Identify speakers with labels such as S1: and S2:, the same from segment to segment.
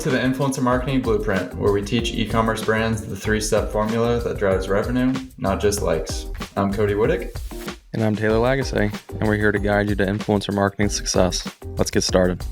S1: to the Influencer Marketing Blueprint, where we teach e-commerce brands the three-step formula that drives revenue, not just likes. I'm Cody Whittick.
S2: And I'm Taylor Lagasse, and we're here to guide you to influencer marketing success. Let's get started.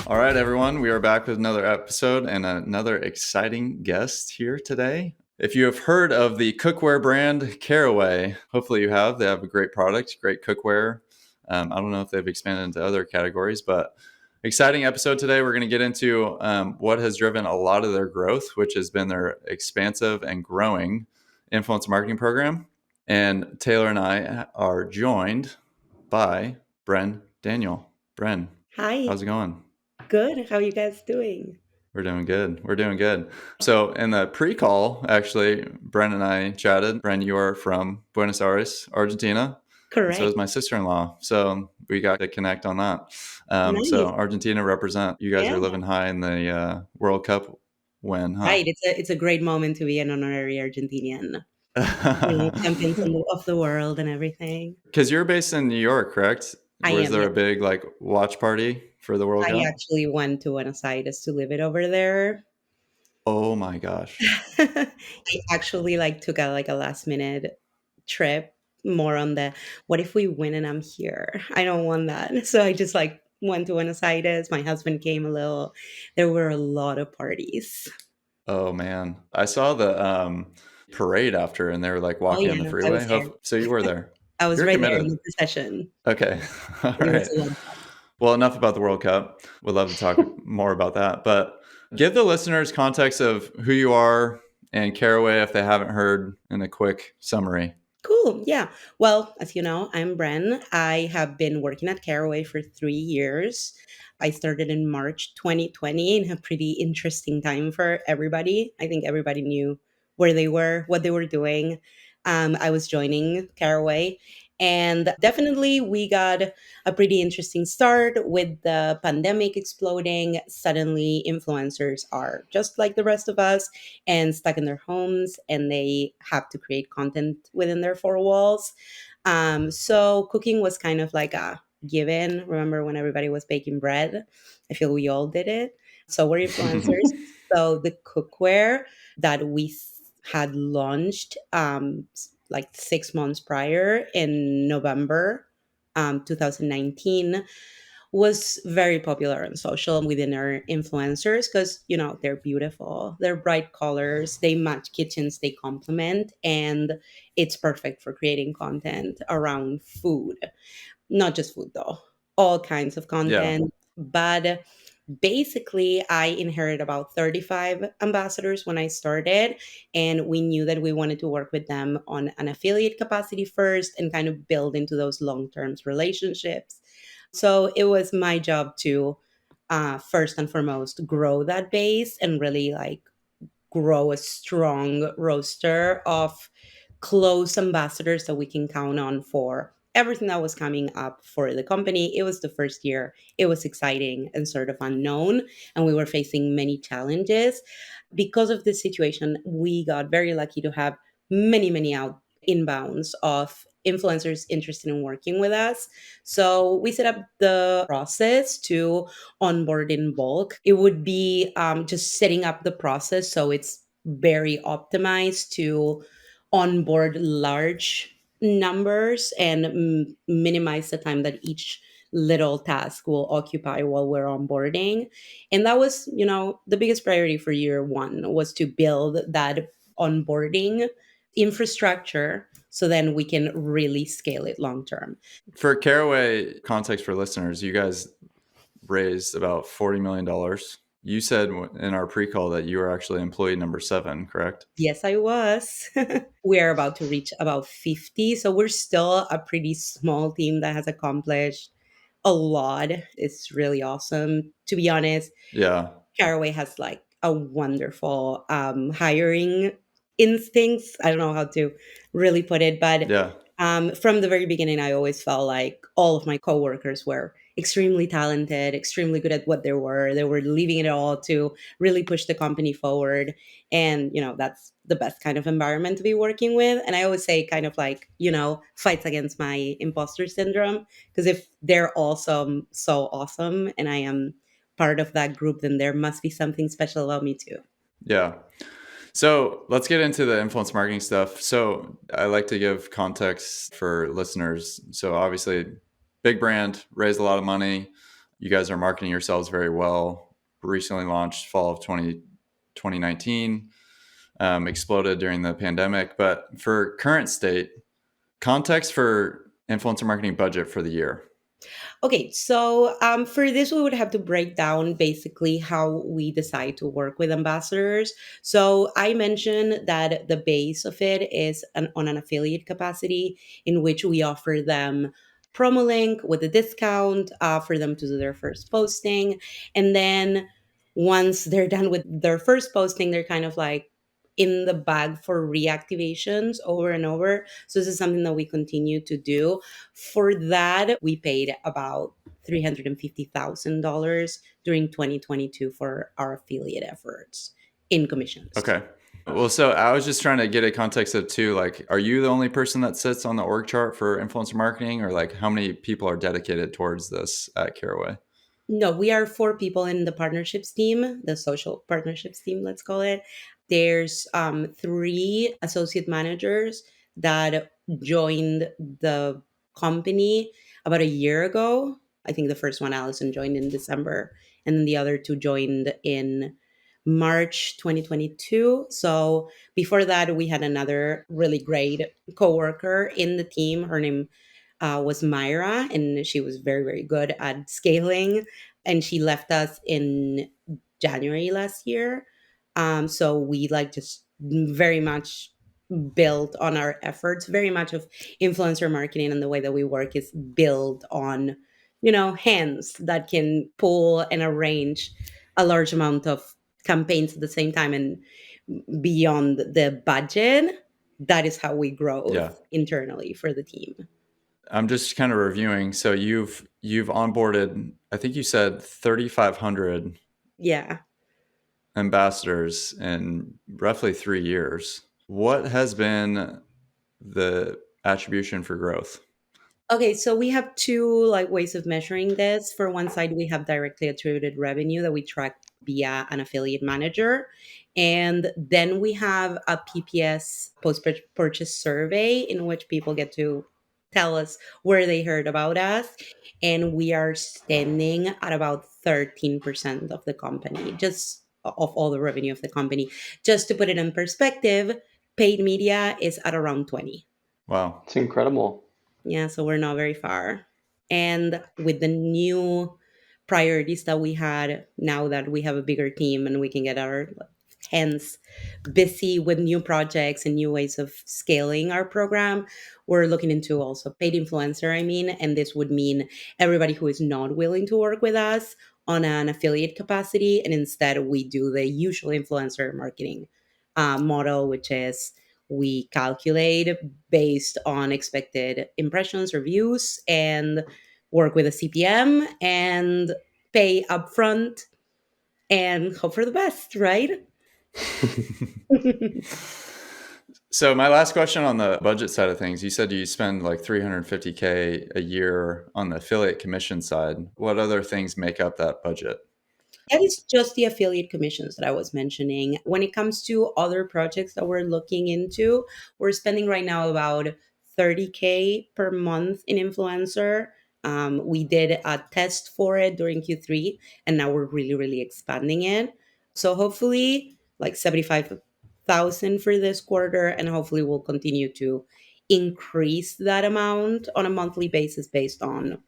S1: All right, everyone, we are back with another episode and another exciting guest here today. If you have heard of the cookware brand Caraway, hopefully you have. They have a great product, great cookware. I don't know if they've expanded into other categories, but exciting episode today. We're going to get into what has driven a lot of their growth, which has been their expansive and growing influencer marketing program. And Taylor and I are joined by Bren Daniel. Bren,
S3: hi.
S1: How's it going?
S3: Good. How are you guys doing?
S1: We're doing good. So in the pre-call, actually, Bren and I chatted. Bren, you are from Buenos Aires, Argentina.
S3: Correct.
S1: So is my sister-in-law. So we got to connect on that.
S3: Nice.
S1: So Argentina represent. You guys are living high in the World Cup win, huh?
S3: Right. It's a great moment to be an honorary Argentinian. Champions of the world and everything.
S1: Because you're based in New York, correct? Was there a big watch party for the World Cup?
S3: I actually went to Buenos Aires to live it over there.
S1: Oh my gosh.
S3: I actually took a last minute trip, more on the what if we win and I'm here? I don't want that. So I just went to Buenos Aires. My husband came a little. There were a lot of parties.
S1: Oh man. I saw the parade after and they were walking on the freeway. So you were there.
S3: I was right there in the procession.
S1: Okay. All right. Well, enough about the World Cup. We'd love to talk more about that. But give the listeners context of who you are and Caraway if they haven't heard in a quick summary.
S3: Cool. Yeah. Well, as you know, I'm Bren. I have been working at Caraway for 3 years. I started in March 2020 in a pretty interesting time for everybody. I think everybody knew where they were, what they were doing. I was joining Caraway. And definitely we got a pretty interesting start with the pandemic exploding. Suddenly influencers are just like the rest of us and stuck in their homes and they have to create content within their four walls. So cooking was kind of like a given. Remember when everybody was baking bread? I feel we all did it. So we're influencers. So the cookware that we had launched 6 months prior in November 2019 was very popular on social and within our influencers because, they're beautiful. They're bright colors. They match kitchens. They complement. And it's perfect for creating content around food. Not just food, though. All kinds of content. Yeah. But basically, I inherited about 35 ambassadors when I started, and we knew that we wanted to work with them on an affiliate capacity first and kind of build into those long-term relationships. So it was my job to, first and foremost, grow that base and really grow a strong roster of close ambassadors that we can count on for everything that was coming up for the company. It was the first year. It was exciting and sort of unknown. And we were facing many challenges. Because of this situation, we got very lucky to have many inbounds of influencers interested in working with us. So we set up the process to onboard in bulk. It would be just setting up the process so it's very optimized to onboard large numbers and minimize the time that each little task will occupy while we're onboarding. And that was, the biggest priority for year one was to build that onboarding infrastructure so then we can really scale it long term.
S1: For Caraway, context for listeners, you guys raised about $40 million. You said in our pre-call that you were actually employee number 7, correct?
S3: Yes, I was. We are about to reach about 50. So we're still a pretty small team that has accomplished a lot. It's really awesome. To be honest,
S1: yeah,
S3: Caraway has a wonderful hiring instincts. I don't know how to really put it, but
S1: yeah.
S3: From the very beginning, I always felt like all of my coworkers were extremely talented, extremely good at what they were. They were leaving it all to really push the company forward. And, that's the best kind of environment to be working with. And I always say, kind of like, fights against my imposter syndrome. Because if they're awesome, so awesome, and I am part of that group, then there must be something special about me too.
S1: Yeah. So let's get into the influence marketing stuff. So I like to give context for listeners. So obviously, big brand, raised a lot of money. You guys are marketing yourselves very well. Recently launched fall of 2019, exploded during the pandemic. But for current state, context for influencer marketing budget for the year.
S3: Okay, so for this, we would have to break down basically how we decide to work with ambassadors. So I mentioned that the base of it is on an affiliate capacity in which we offer them promo link with a discount for them to do their first posting. And then once they're done with their first posting, they're kind of like in the bag for reactivations over and over. So this is something that we continue to do. For that, we paid about $350,000 during 2022 for our affiliate efforts in commissions.
S1: Okay. Well, so I was just trying to get a context of too, like, are you the only person that sits on the org chart for influencer marketing, or like how many people are dedicated towards this at Caraway?
S3: No, we are 4 people in the partnerships team, the social partnerships team, let's call it. There's 3 associate managers that joined the company about a year ago. I think the first one, Allison, joined in December, and then the other 2 joined in March 2022. So before that, we had another really great coworker in the team. Her name was Myra, and she was very, very good at scaling. And she left us in January last year. So we like just very much built on our efforts. Very much of influencer marketing and the way that we work is built on, hands that can pull and arrange a large amount of campaigns at the same time and beyond the budget. That is how we grow
S1: Yeah.
S3: internally for the team.
S1: I'm just kind of reviewing. So you've onboarded, I think you said 3,500
S3: Yeah.
S1: ambassadors in roughly 3 years. What has been the attribution for growth?
S3: Okay, so we have 2 ways of measuring this. For one side, we have directly attributed revenue that we track via an affiliate manager. And then we have a PPS post purchase survey in which people get to tell us where they heard about us. And we are standing at about 13% of the company, just of all the revenue of the company. Just to put it in perspective, paid media is at around 20.
S1: Wow.
S2: It's incredible.
S3: Yeah, so we're not very far. And with the new priorities that we had, now that we have a bigger team and we can get our hands busy with new projects and new ways of scaling our program, we're looking into also paid influencer, and this would mean everybody who is not willing to work with us on an affiliate capacity. And instead, we do the usual influencer marketing model, which is we calculate based on expected impressions or views and work with a CPM and pay upfront and hope for the best, right?
S1: So my last question on the budget side of things, you said you spend like 350K a year on the affiliate commission side. What other things make up that budget?
S3: That is just the affiliate commissions that I was mentioning. When it comes to other projects that we're looking into, we're spending right now about 30K per month in influencer. We did a test for it during Q3, and now we're really, really expanding it. So hopefully, like 75,000 for this quarter, and hopefully we'll continue to increase that amount on a monthly basis based on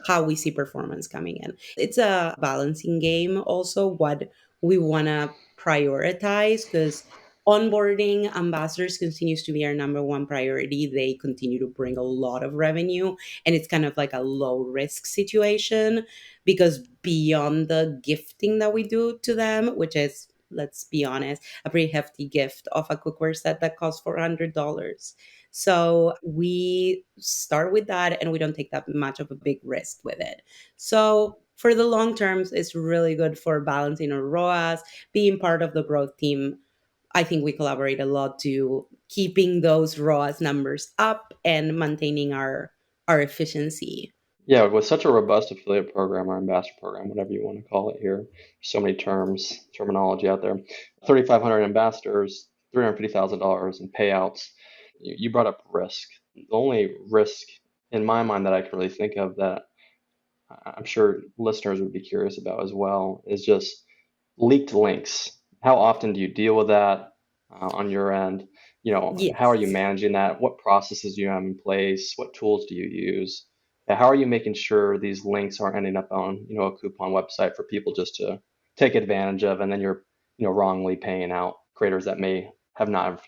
S3: how we see performance coming in. It's a balancing game also what we want to prioritize because onboarding ambassadors continues to be our number one priority. They continue to bring a lot of revenue and it's kind of like a low risk situation because beyond the gifting that we do to them, which is, let's be honest, a pretty hefty gift of a cookware set that costs $400. So we start with that and we don't take that much of a big risk with it. So for the long terms, it's really good for balancing our ROAS, being part of the growth team. I think we collaborate a lot to keeping those ROAS numbers up and maintaining our efficiency.
S2: Yeah, with such a robust affiliate program or ambassador program, whatever you want to call it here, so many terminology out there. 3,500 ambassadors, $350,000 in payouts. You brought up risk. The only risk in my mind that I can really think of that I'm sure listeners would be curious about as well is just leaked links. How often do you deal with that on your end? How are you
S3: Yes.
S2: managing that? What processes do you have in place? What tools do you use? How are you making sure these links aren't ending up on, a coupon website for people just to take advantage of, and then you're, wrongly paying out creators that may have not,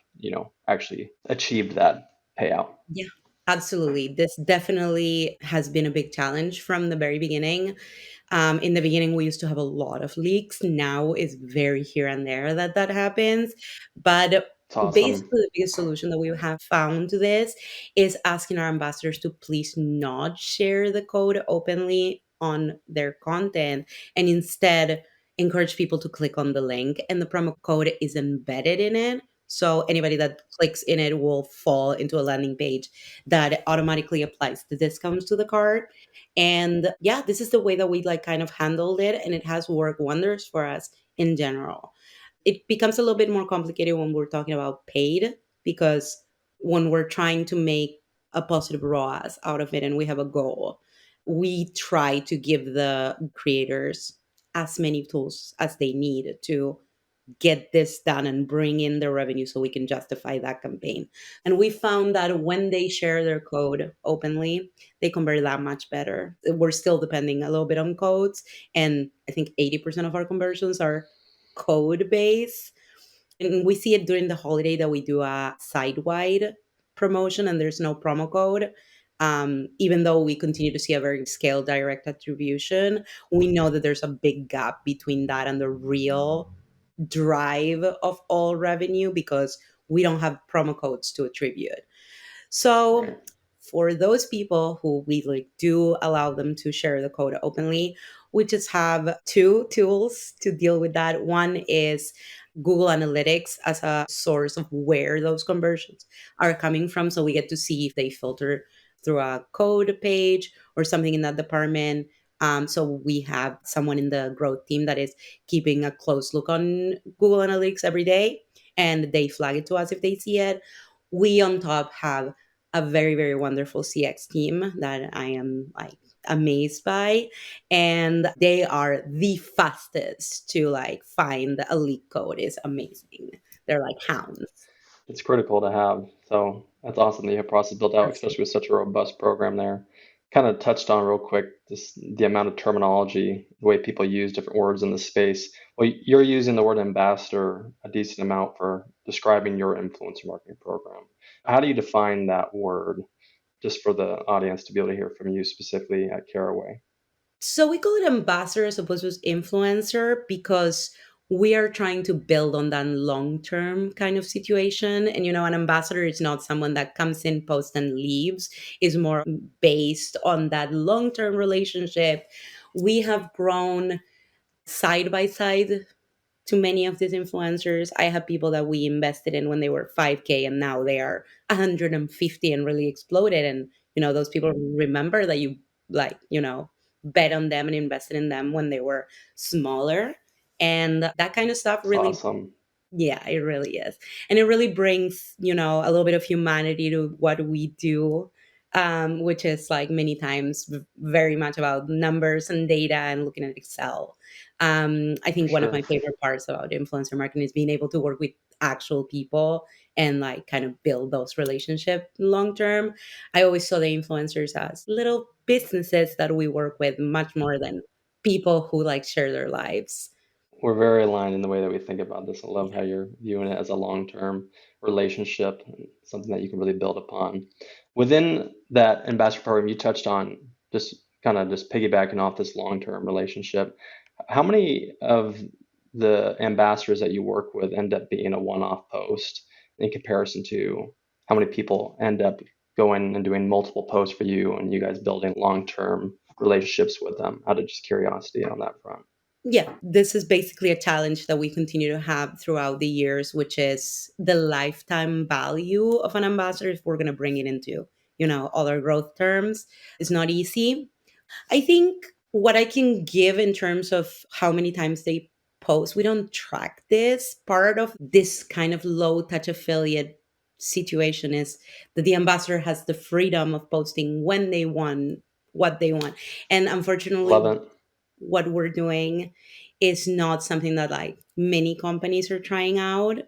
S2: actually achieved that payout?
S3: Yeah, absolutely. This definitely has been a big challenge from the very beginning. In the beginning, we used to have a lot of leaks. Now it's very here and there that happens. But
S2: It's awesome.
S3: basically, the biggest solution that we have found to this is asking our ambassadors to please not share the code openly on their content and instead encourage people to click on the link. And the promo code is embedded in it. So anybody that clicks in it will fall into a landing page that automatically applies the discounts to the cart. And yeah, this is the way that we like kind of handled it, and it has worked wonders for us in general. It becomes a little bit more complicated when we're talking about paid, because when we're trying to make a positive ROAS out of it and we have a goal, we try to give the creators as many tools as they need to get this done and bring in the revenue so we can justify that campaign. And we found that when they share their code openly, they convert that much better. We're still depending a little bit on codes, and I think 80% of our conversions are code based. And we see it during the holiday that we do a site wide promotion and there's no promo code. Even though we continue to see a very scaled direct attribution, we know that there's a big gap between that and the real drive of all revenue because we don't have promo codes to attribute. So
S2: Right.
S3: for those people who we like do allow them to share the code openly, we just have two tools to deal with that. One is Google Analytics as a source of where those conversions are coming from. So we get to see if they filter through a code page or something in that department. So we have someone in the growth team that is keeping a close look on Google Analytics every day, and they flag it to us if they see it. We on top have a very, very wonderful CX team that I am like amazed by. And they are the fastest to like find a leak code. Is amazing. They're like hounds.
S2: It's critical to have. So that's awesome that you have process built out,
S3: Absolutely.
S2: especially with such a robust program there. Kind of touched on real quick just the amount of terminology, the way people use different words in the space. Well, you're using the word ambassador a decent amount for describing your influencer marketing program. How do you define that word just for the audience to be able to hear from you specifically at Caraway?
S3: So we call it ambassador as opposed to influencer because we are trying to build on that long term kind of situation. And, an ambassador is not someone that comes in, posts, and leaves, is more based on that long term relationship. We have grown side by side to many of these influencers. I have people that we invested in when they were 5K and now they are 150 and really exploded. And, those people remember that you like, bet on them and invested in them when they were smaller. And that kind of stuff
S2: It's
S3: really,
S2: awesome.
S3: yeah, it really is. And it really brings, a little bit of humanity to what we do, which is like many times very much about numbers and data and looking at Excel. I
S2: For
S3: think one of
S2: sure.
S3: my favorite parts about influencer marketing is being able to work with actual people and like kind of build those relationships long term. I always saw the influencers as little businesses that we work with much more than people who like share their lives.
S2: We're very aligned in the way that we think about this. I love
S3: Yeah.
S2: how you're viewing it as a long-term relationship, something that you can really build upon. Within that ambassador program, you touched on just kind of just piggybacking off this long-term relationship. How many of the ambassadors that you work with end up being a one-off post in comparison to how many people end up going and doing multiple posts for you and you guys building long-term relationships with them? Out of just curiosity on that front.
S3: Yeah, this is basically a challenge that we continue to have throughout the years, which is the lifetime value of an ambassador if we're going to bring it into, other growth terms. It's not easy. I think what I can give in terms of how many times they post, we don't track this. Part of this kind of low touch affiliate situation is that the ambassador has the freedom of posting when they want, what they want. And
S2: Love
S3: unfortunately,
S2: it.
S3: what we're doing is not something that like many companies are trying out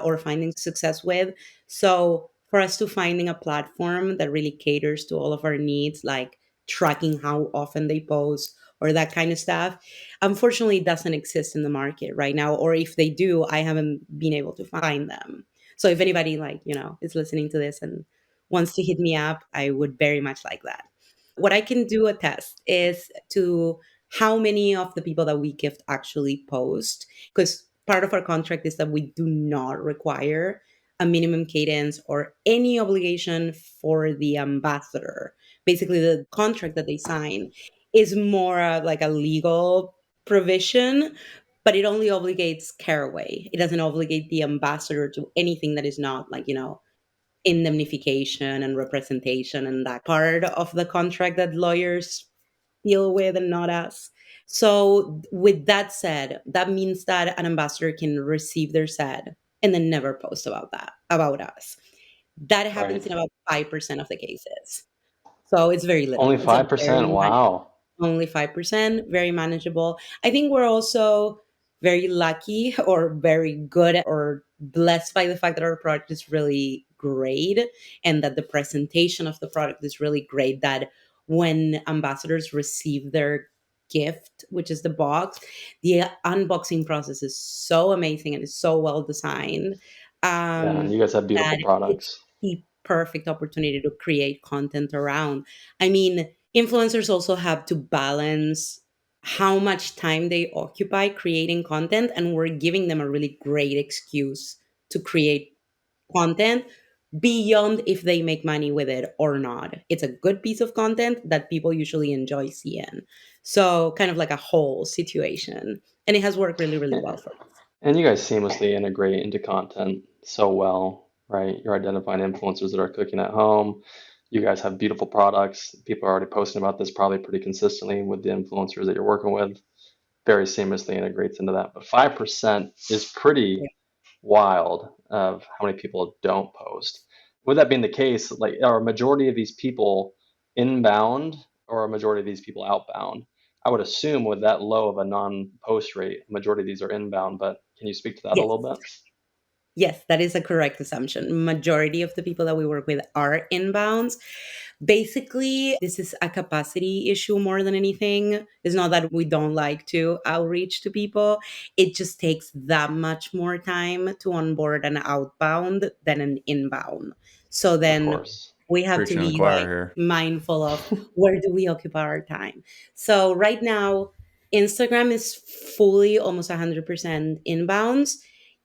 S3: or finding success with. So for us to finding a platform that really caters to all of our needs, like tracking how often they post or that kind of stuff, unfortunately it doesn't exist in the market right now. Or if they do, I haven't been able to find them. So if anybody like, is listening to this and wants to hit me up, I would very much like that. What I can do a test is to how many of the people that we gift actually post, because part of our contract is that we do not require a minimum cadence or any obligation for the ambassador. Basically, the contract that they sign is more like a legal provision, but it only obligates Caraway. It doesn't obligate the ambassador to anything that is not like, indemnification and representation and that part of the contract that lawyers deal with and not us. So, with that said, that means that an ambassador can receive their set and then never post about us. That happens
S2: Right.
S3: in about 5% of the cases. So, it's very
S2: Only
S3: little. It's a
S2: 5%.
S3: very
S2: Wow.
S3: only 5%, very manageable. I think we're also very lucky or very good or blessed by the fact that our product is really great and that the presentation of the product is really great. That when ambassadors receive their gift, which is the box, the unboxing process is so amazing and it's so well designed
S2: Yeah, and
S3: um,
S2: you guys have beautiful
S3: that it's
S2: products.
S3: the perfect opportunity to create content around. I mean, influencers also have to balance how much time they occupy creating content, and we're giving them a really great excuse to create content beyond if they make money with it or not. It's a good piece of content that people usually enjoy seeing. So, kind of like a whole situation. And it has worked really, really well for us.
S2: And you guys seamlessly integrate into content so well, right? You're identifying influencers that are cooking at home. You guys have beautiful products. People are already posting about this probably pretty consistently with the influencers that you're working with. Very seamlessly integrates into that. But 5% is pretty wild of how many people don't post. With that being the case, like are a majority of these people inbound or a majority of these people outbound? I would assume with that low of a non-post rate, a majority of these are inbound, but can you speak to that a
S3: Yes.
S2: little bit?
S3: Yes, that is a correct assumption. Majority of the people that we work with are inbounds. Basically, this is a capacity issue more than anything. It's not that we don't like to outreach to people. It just takes that much more time to onboard an outbound than an inbound. So
S2: Of
S3: then
S2: course.
S3: we have to
S1: Preaching to the
S3: be
S1: choir
S3: like
S1: here.
S3: mindful of where do we occupy our time. So right now, Instagram is fully almost 100% inbounds.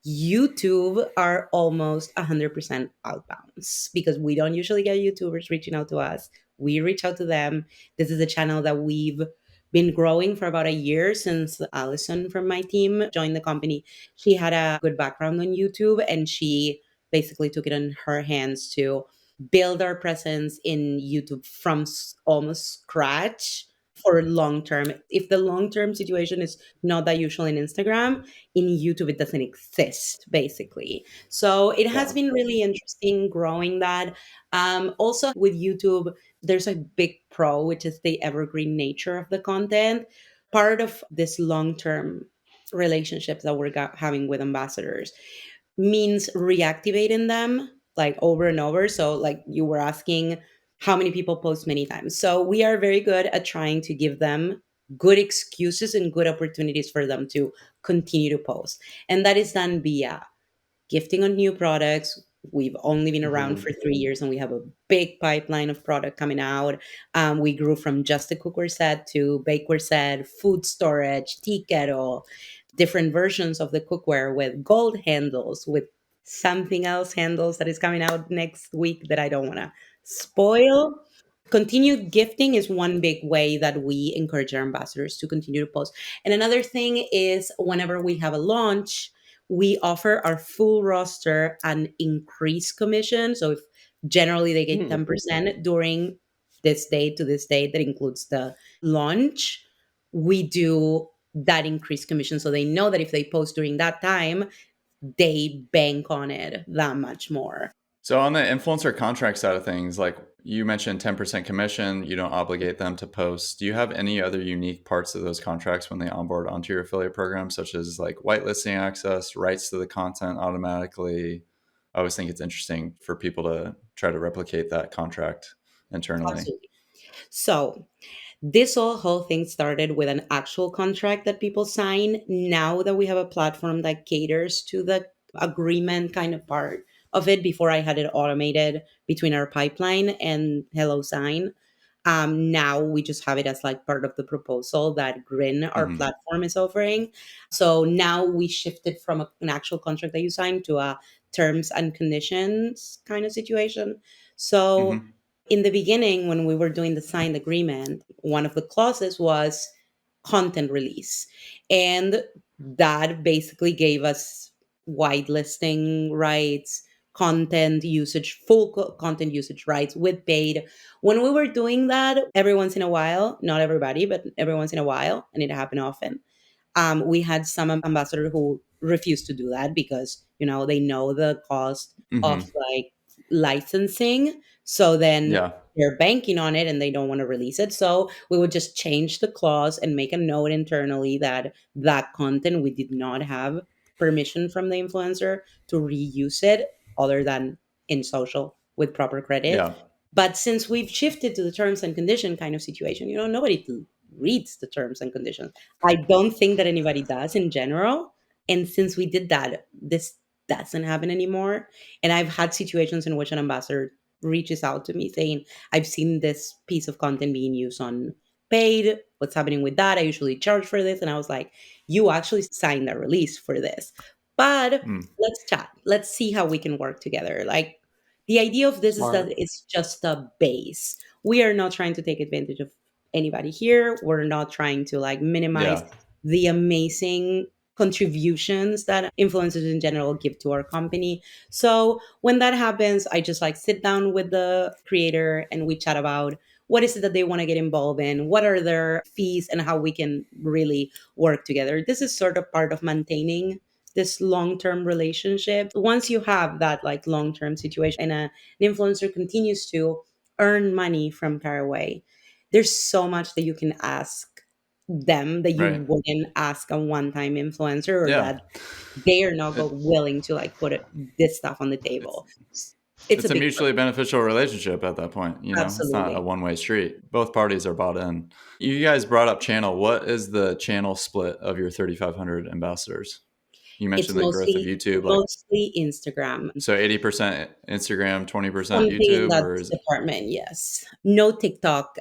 S3: YouTube are almost 100% outbounds because we don't usually get YouTubers reaching out to us. We reach out to them. This is a channel that we've been growing for about a year since Allison from my team joined the company. She had a good background on YouTube and she basically took it in her hands to build our presence in YouTube from almost scratch for long term. If the long term situation is not that usual in Instagram, in YouTube it doesn't exist basically. So it has
S2: Yeah.
S3: been really interesting growing that. Also with YouTube, there's a big pro, which is the evergreen nature of the content. Part of this long term relationships that we're having with ambassadors means reactivating them like over and over. So, like you were asking, how many people post many times? So, we are very good at trying to give them good excuses and good opportunities for them to continue to post. And that is done via gifting on new products. We've only been around
S2: Hmm.
S3: for 3 years and we have a big pipeline of product coming out. We grew from just a cookware set to bakeware set, food storage, tea kettle, different versions of the cookware with gold handles, with something else handles that is coming out next week that I don't want to spoil. Continued gifting is one big way that we encourage our ambassadors to continue to post. And another thing is whenever we have a launch, we offer our full roster an increased commission. So if generally they get
S2: Hmm.
S3: 10% during this day to this day, that includes the launch, we do that increased commission. So they know that if they post during that time, they bank on it that much more.
S1: So on the influencer contract side of things, like you mentioned 10% commission, you don't obligate them to post. Do you have any other unique parts of those contracts when they onboard onto your affiliate program, such as like whitelisting access, rights to the content automatically? I always think it's interesting for people to try to replicate that contract internally.
S3: Absolutely. So this whole thing started with an actual contract that people sign. Now that we have a platform that caters to the agreement kind of part of it, before I had it automated between our pipeline and HelloSign. Now we just have it as like part of the proposal that Grin, our
S1: Hmm.
S3: platform, is offering. So now we shifted from an actual contract that you sign to a terms and conditions kind of situation. So
S1: Hmm.
S3: in the beginning, when we were doing the signed agreement, one of the clauses was content release. And that basically gave us whitelisting rights, content usage, content usage rights with paid. When we were doing that, every once in a while, not everybody, but every once in a while, and it happened often, we had some ambassador who refused to do that because they know the cost of
S1: Hmm.
S3: like licensing. So then
S1: Yeah.
S3: they're banking on it and they don't want to release it. So we would just change the clause and make a note internally that that content we did not have permission from the influencer to reuse it other than in social with proper credit.
S1: Yeah.
S3: But since we've shifted to the terms and condition kind of situation, nobody reads the terms and conditions. I don't think that anybody does in general. And since we did that, this doesn't happen anymore. And I've had situations in which an ambassador reaches out to me saying, I've seen this piece of content being used on paid. What's happening with that? I usually charge for this. And I was like, you actually signed a release for this. But
S1: Mm.
S3: let's chat. Let's see how we can work together. Like the idea of this is that
S2: Smart.
S3: it's just a base. We are not trying to take advantage of anybody here. We're not trying to like minimize
S1: Yeah.
S3: the amazing contributions that influencers in general give to our company. So when that happens, I just like sit down with the creator and we chat about what is it that they want to get involved in, what are their fees, and how we can really work together. This is sort of part of maintaining this long-term relationship. Once you have that like long-term situation and an influencer continues to earn money from Caraway, there's so much that you can ask them that you
S1: Right.
S3: wouldn't ask a one-time influencer, or
S1: Yeah.
S3: that they are not
S1: It,
S3: willing to like put this stuff on the
S1: it's
S3: table. It's a
S1: it's a
S3: big
S1: mutually beneficial relationship at that point. It's not a
S3: absolutely.
S1: one-way street. Both parties are bought in. You guys brought up channel. What is the channel split of your 3,500 ambassadors? You
S3: It's
S1: mentioned the growth of
S3: mostly
S1: YouTube, like
S3: mostly Instagram.
S1: so 80% Instagram, 20%
S3: Something in
S1: YouTube,
S3: that
S1: or is it?
S3: department, yes. No TikTok.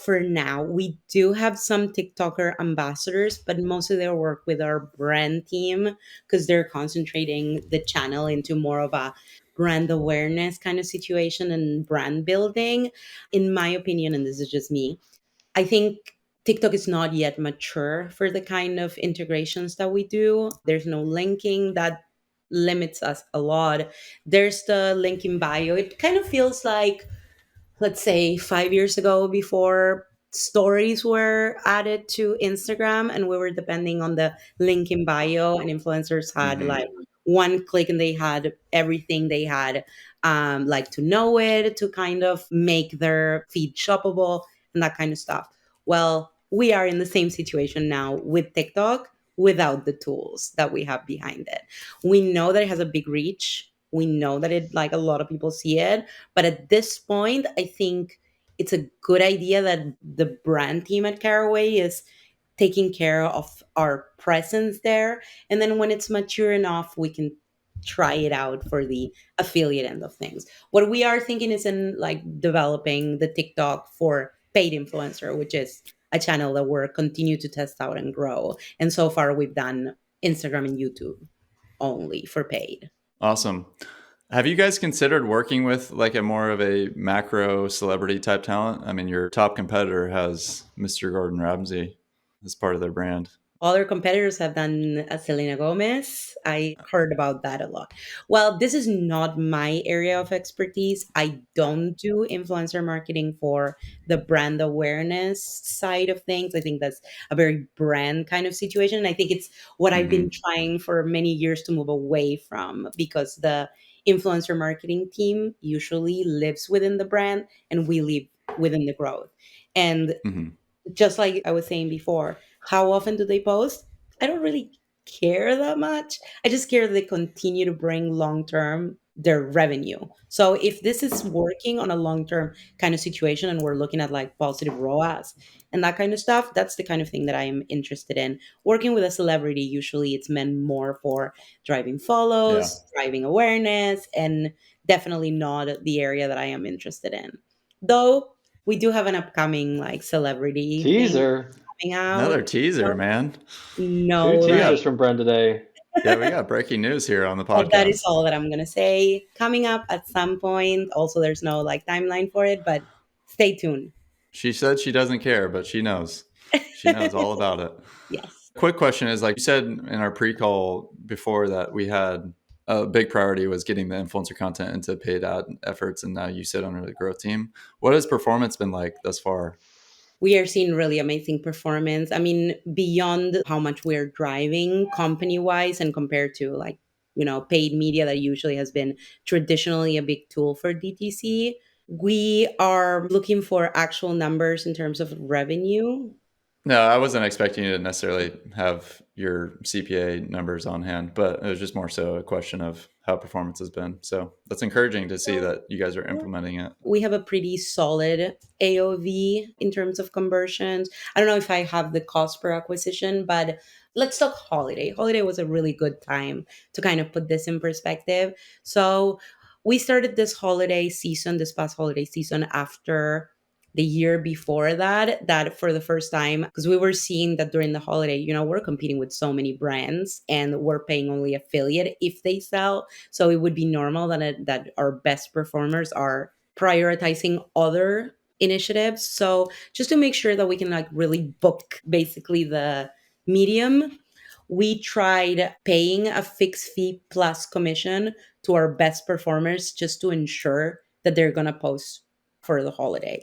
S3: For now, we do have some TikToker ambassadors, but most of their work with our brand team because they're concentrating the channel into more of a brand awareness kind of situation and brand building. In my opinion, and this is just me, I think TikTok is not yet mature for the kind of integrations that we do. There's no linking that limits us a lot. There's the link in bio. It kind of feels like, let's say, 5 years ago before stories were added to Instagram and we were depending on the link in bio, and influencers had
S1: Hmm.
S3: like one click and they had everything they had, like to know it, to kind of make their feed shoppable and that kind of stuff. Well, we are in the same situation now with TikTok without the tools that we have behind it. We know that it has a big reach. We know that it like a lot of people see it, but at this point, I think it's a good idea that the brand team at Caraway is taking care of our presence there. And then when it's mature enough, we can try it out for the affiliate end of things. What we are thinking is in like developing the TikTok for paid influencer, which is a channel that we're continue to test out and grow. And so far we've done Instagram and YouTube only for paid.
S1: Awesome. Have you guys considered working with like a more of a macro celebrity type talent? I mean, your top competitor has Mr. Gordon Ramsay as part of their brand.
S3: Other competitors have done Selena Gomez. I heard about that a lot. Well, this is not my area of expertise. I don't do influencer marketing for the brand awareness side of things. I think that's a very brand kind of situation. And I think it's what I've been
S1: Hmm.
S3: trying for many years to move away from, because the influencer marketing team usually lives within the brand and we live within the growth. And
S1: Hmm.
S3: just like I was saying before, how often do they post? I don't really care that much. I just care that they continue to bring long term their revenue. So if this is working on a long term kind of situation and we're looking at like positive ROAS and that kind of stuff, that's the kind of thing that I'm interested in. Working with a celebrity, usually it's meant more for driving
S1: Yeah.
S3: follows, driving awareness, and definitely not the area that I am interested in. Though we do have an upcoming like celebrity thing
S2: Teaser.
S3: coming out.
S1: Another teaser, man.
S2: Two
S3: No,
S1: We
S2: teasers
S1: got,
S2: from Bren today.
S1: yeah, we got breaking news here on the
S3: but that is
S1: podcast.
S3: all that I'm gonna say. Coming up at some point. Also, there's no like timeline for it, but stay tuned.
S1: She said she doesn't care, but she knows. She knows all about it.
S3: Yes.
S1: Quick question is, like you said in our pre-call before, that we had a big priority was getting the influencer content into paid ad efforts, and now you sit under the growth team. What has performance been like thus far?
S3: We are seeing really amazing performance. I mean, beyond how much we're driving company wise and compared to like, paid media that usually has been traditionally a big tool for DTC, we are looking for actual numbers in terms of revenue.
S1: No, I wasn't expecting you to necessarily have your CPA numbers on hand, but it was just more so a question of how performance has been. So that's encouraging to see that you guys are implementing it.
S3: We have a pretty solid AOV in terms of conversions. I don't know if I have the cost per acquisition, but let's talk holiday. Holiday was a really good time to kind of put this in perspective. So we started this past holiday season after the year before that for the first time, because we were seeing that during the holiday, we're competing with so many brands and we're paying only affiliate if they sell. So it would be normal that our best performers are prioritizing other initiatives. So just to make sure that we can like really book basically the medium, we tried paying a fixed fee plus commission to our best performers just to ensure that they're going to post for the holiday.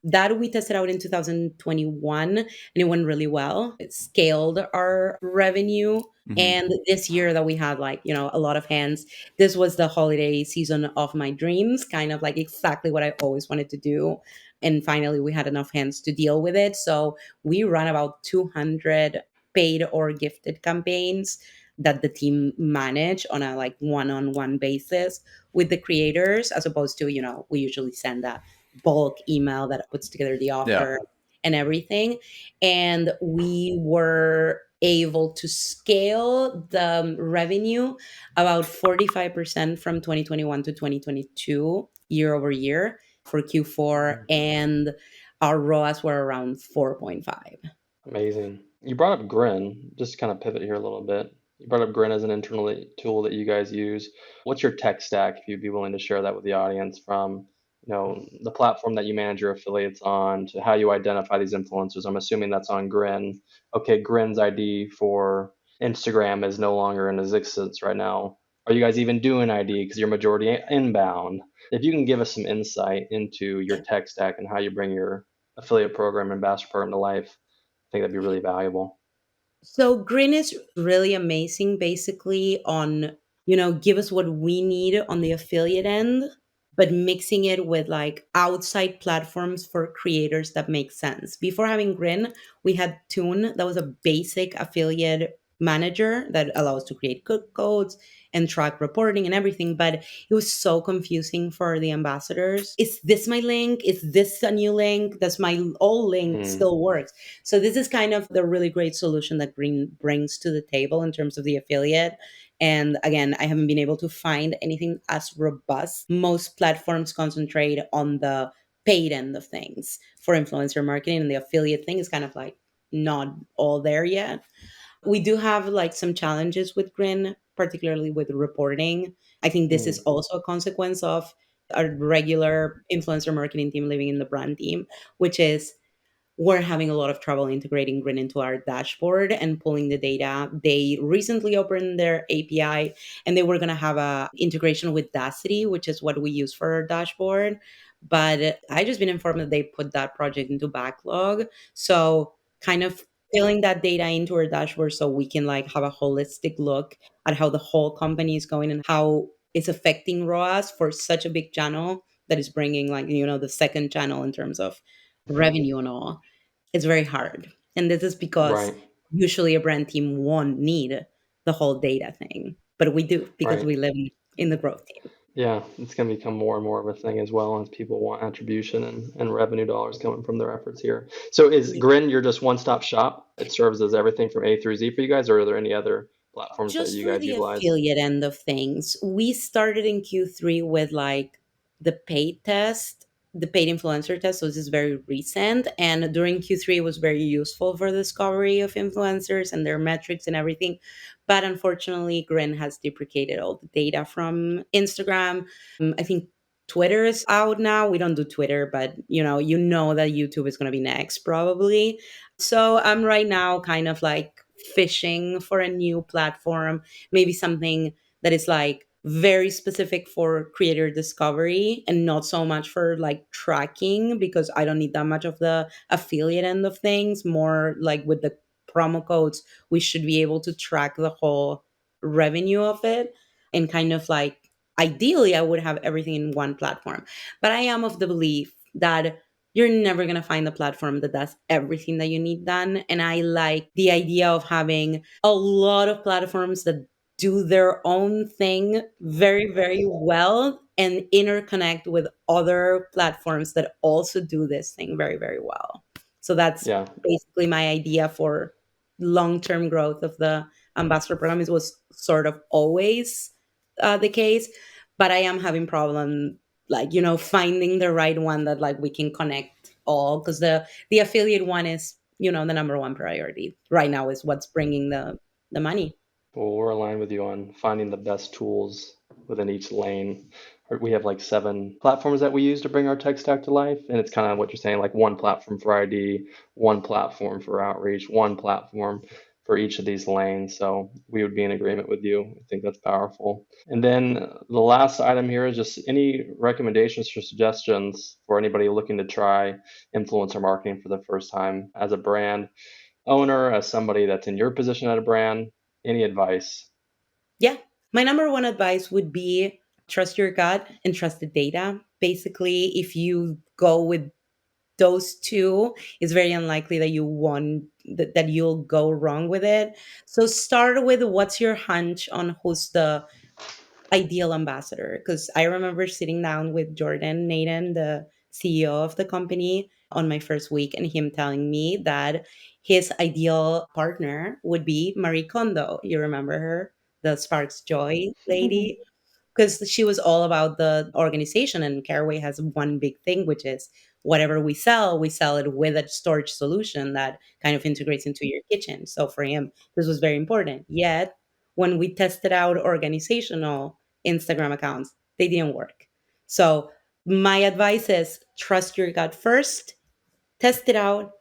S3: That we tested out in 2021 and it went really well. It scaled our revenue.
S1: Hmm.
S3: And this year that we had like, a lot of hands, this was the holiday season of my dreams, kind of like exactly what I always wanted to do. And finally, we had enough hands to deal with it. So we ran about 200 paid or gifted campaigns that the team manage on a like one-on-one basis with the creators, as opposed to, we usually send a bulk email that puts together the
S1: Yeah.
S3: offer and everything. And we were able to scale the revenue about 45% from 2021 to 2022 year over year for Q4. And our ROAS were around 4.5.
S2: Amazing. You brought up Grin. Just to kind of pivot here a little bit. You brought up Grin as an internal tool that you guys use. What's your tech stack, if you'd be willing to share that with the audience, from the platform that you manage your affiliates on to how you identify these influencers? I'm assuming that's on Grin. Okay, Grin's ID for Instagram is no longer in existence right now. Are you guys even doing ID because you're majority inbound? If you can give us some insight into your tech stack and how you bring your affiliate program, ambassador program to life, I think that'd be really valuable.
S3: So Grin is really amazing basically on, give us what we need on the affiliate end, but mixing it with like outside platforms for creators that make sense. Before having Grin, we had Tune, that was a basic affiliate manager that allows to create code codes and track reporting and everything, but it was so confusing for the ambassadors. Is this my link? Is this a new link? Does my old link
S2: Mm.
S3: still work? So this is kind of the really great solution that Green brings to the table in terms of the affiliate. And again, I haven't been able to find anything as robust. Most platforms concentrate on the paid end of things for influencer marketing, and the affiliate thing is kind of like not all there yet. We do have like some challenges with Grin. particularly with reporting. I think this is also a consequence of a regular influencer marketing team living in the brand team, which is we're having a lot of trouble integrating Grin into our dashboard and pulling the data. They recently opened their API and they were going to have a integration with Dacity, which is what we use for our dashboard. But I just been informed that they put that project into backlog. So kind of filling that data into our dashboard so we can like have a holistic look at how the whole company is going and how it's affecting ROAS for such a big channel that is bringing like, the second channel in terms of revenue and all. It's very hard. And this is because
S2: Right.
S3: usually a brand team won't need the whole data thing, but we do because
S2: Right.
S3: we live in the growth team.
S2: Yeah, it's going to become more and more of a thing as well as people want attribution and revenue dollars coming from their efforts here. So is Grin your just one-stop shop? It serves as everything from A through Z for you guys, or are there any other platforms that
S3: Just
S2: you
S3: for
S2: guys
S3: the
S2: utilize?
S3: affiliate end of things, we started in Q3 with like the paid test, the paid influencer test. So this is very recent. And during Q3, it was very useful for discovery of influencers and their metrics and everything. But unfortunately, Grin has deprecated all the data from Instagram. I think Twitter is out now. We don't do Twitter, but you know that YouTube is going to be next probably. So I'm right now kind of like fishing for a new platform, maybe something that is like very specific for creator discovery and not so much for like tracking because I don't need that much of the affiliate end of things. More like with the promo codes, we should be able to track the whole revenue of it and kind of like ideally I would have everything in one platform. But I am of the belief that you're never going to find a platform that does everything that you need done. And I like the idea of having a lot of platforms that do their own thing very, very well and interconnect with other platforms that also do this thing very, very well. So that's
S2: Yeah.
S3: basically my idea for long-term growth of the ambassador program. It was sort of always the case, but I am having problem like finding the right one that like we can connect all because the affiliate one is the number one priority right now is what's bringing the money.
S2: Well, we're aligned with you on finding the best tools within each lane. We have like 7 platforms that we use to bring our tech stack to life. And it's kind of what you're saying, like one platform for ID, one platform for outreach, one platform for each of these lanes. So we would be in agreement with you. I think that's powerful. And then the last item here is just any recommendations or suggestions for anybody looking to try influencer marketing for the first time as a brand owner, as somebody that's in your position at a brand. Any advice?
S3: Yeah, my number one advice would be trust your gut and trust the data. Basically, if you go with those two, it's very unlikely that that you'll go wrong with it. So start with what's your hunch on who's the ideal ambassador, because I remember sitting down with Jordan Nathan, the CEO of the company, on my first week, and him telling me that his ideal partner would be Marie Kondo. You remember her, the Sparks Joy lady? Because she was all about the organization, and Caraway has one big thing, which is whatever we sell it with a storage solution that kind of integrates into your kitchen. So for him, this was very important. Yet when we tested out organizational Instagram accounts, they didn't work. So my advice is trust your gut first, test it out,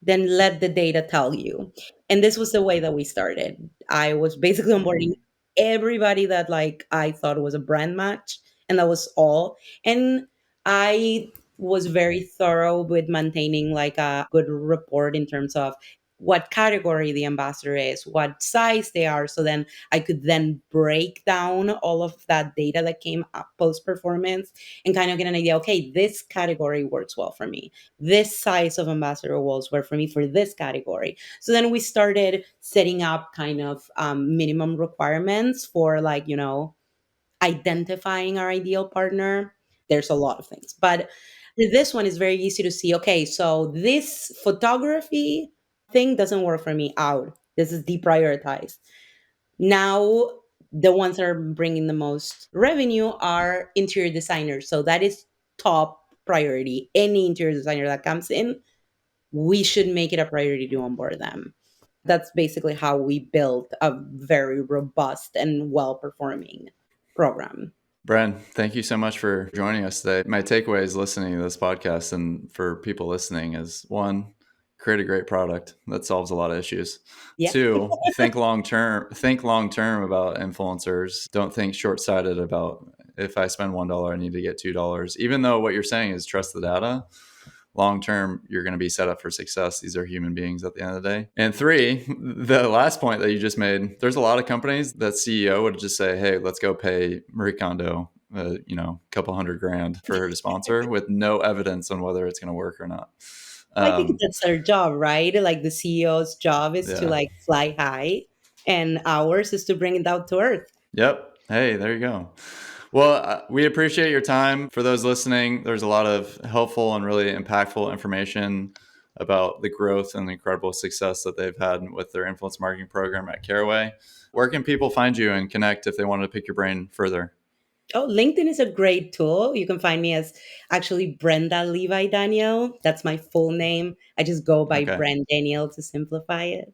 S3: then let the data tell you. And this was the way that we started. I was basically onboarding everybody that like I thought was a brand match, and that was all. And I was very thorough with maintaining like a good report in terms of what category the ambassador is, what size they are, so then I could then break down all of that data that came up post performance and kind of get an idea, okay, this category works well for me, this size of ambassador walls were for me for this category. So then we started setting up kind of minimum requirements for like, identifying our ideal partner. There's a lot of things, but this one is very easy to see. Okay, so this photography thing doesn't work for me, out. This is deprioritized. Now, the ones that are bringing the most revenue are interior designers. So that is top priority. Any interior designer that comes in, we should make it a priority to onboard them. That's basically how we built a very robust and well-performing program.
S1: Bren, thank you so much for joining us today. My takeaway is listening to this podcast and for people listening is, one, create a great product that solves a lot of issues.
S3: Yeah.
S1: Two, think long term about influencers. Don't think short-sighted about, if I spend $1, I need to get $2. Even though what you're saying is trust the data, long term, you're going to be set up for success. These are human beings at the end of the day. And three, the last point that you just made, there's a lot of companies that CEO would just say, hey, let's go pay Marie Kondo, a couple $100,000 for her to sponsor with no evidence on whether it's going to work or not.
S3: I think that's their job, right? Like the CEO's job is to like fly high, and ours is to bring it down to earth.
S1: Yep. Hey, there you go. Well, we appreciate your time. For those listening, there's a lot of helpful and really impactful information about the growth and the incredible success that they've had with their influence marketing program at Caraway. Where can people find you and connect if they wanted to pick your brain further?
S3: Oh, LinkedIn is a great tool. You can find me as actually Brenda Levi Daniel. That's my full name. I just go by Bren Daniel to simplify it.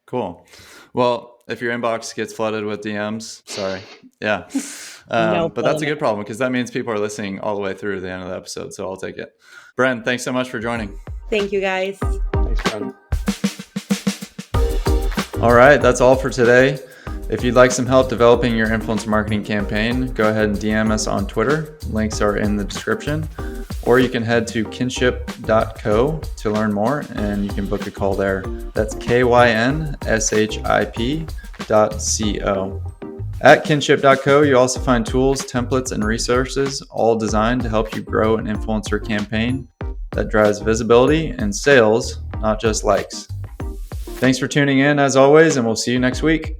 S1: Cool. Well, if your inbox gets flooded with DMs, sorry. Yeah. But that's a good problem because that means people are listening all the way through to the end of the episode. So I'll take it. Bren, thanks so much for joining.
S3: Thank you, guys.
S2: Thanks, Bren.
S1: All right. That's all for today. If you'd like some help developing your influence marketing campaign, go ahead and DM us on Twitter. Links are in the description. Or you can head to kinship.co to learn more, and you can book a call there. That's KYNSHIP.co. At kinship.co, you also find tools, templates, and resources, all designed to help you grow an influencer campaign that drives visibility and sales, not just likes. Thanks for tuning in, as always, and we'll see you next week.